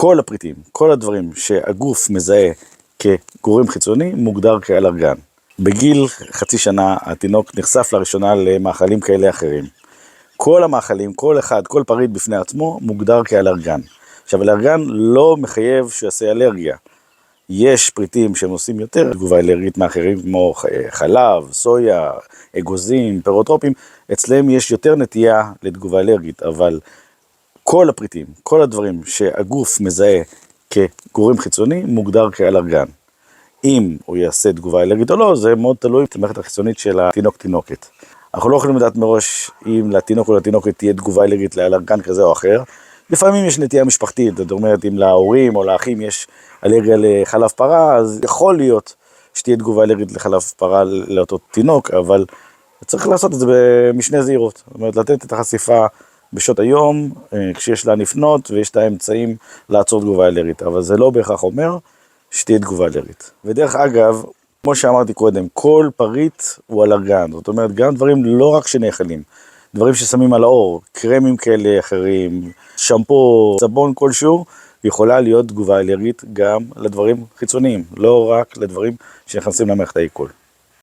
כל הפריטים, כל הדברים שהגוף מזהה כגורם חיצוני, מוגדר כאלרגן. בגיל חצי שנה, התינוק נחשף לראשונה למאכלים כאלה אחרים. כל המאכלים, כל אחד, כל פריט בפני עצמו, מוגדר כאלרגן. עכשיו, אלרגן לא מחייב שיעשה אלרגיה. יש פריטים שהם עושים יותר תגובה אלרגית מאחרים, כמו חלב, סויה, אגוזים, פירות טרופיים. אצלם יש יותר נטייה לתגובה אלרגית, אבל כל הפריטים, כל הדברים שהגוף מזהה כגורם חיצוני, מוגדר כאלרגן. אם הוא יעשה תגובה אלרגית או לא, זה מאוד תלוי במערכת החיצונית של התינוק-תינוקת. אנחנו לא יכולים לדעת מראש אם לתינוק או לתינוקת תהיה תגובה אלרגית לאלרגן כזה או אחר. לפעמים יש נטייה משפחתית, זאת אומרת, אם להורים או לאחים יש אלרגיה לחלב פרה, אז יכול להיות שתהיה תגובה אלרגית לחלב פרה לאותו תינוק, אבל צריך לעשות את זה במשנה זהירות. זאת אומרת, לתת את החשיפה בשעות היום, כשיש לה לפנות ויש את האמצעים לעצור תגובה אלרגית, אבל זה לא בהכרח אומר שתהיה תגובה אלרגית. ודרך אגב, כמו שאמרתי קודם, כל פריט הוא אלרגן, זאת אומרת, גם דברים לא רק שנאכלים, דברים ששמים על האור, קרמים כאלה אחרים, שמפו, סבון כלשהו, יכולה להיות תגובה אלרגית גם לדברים חיצוניים, לא רק לדברים שנכנסים למערכת העיכול.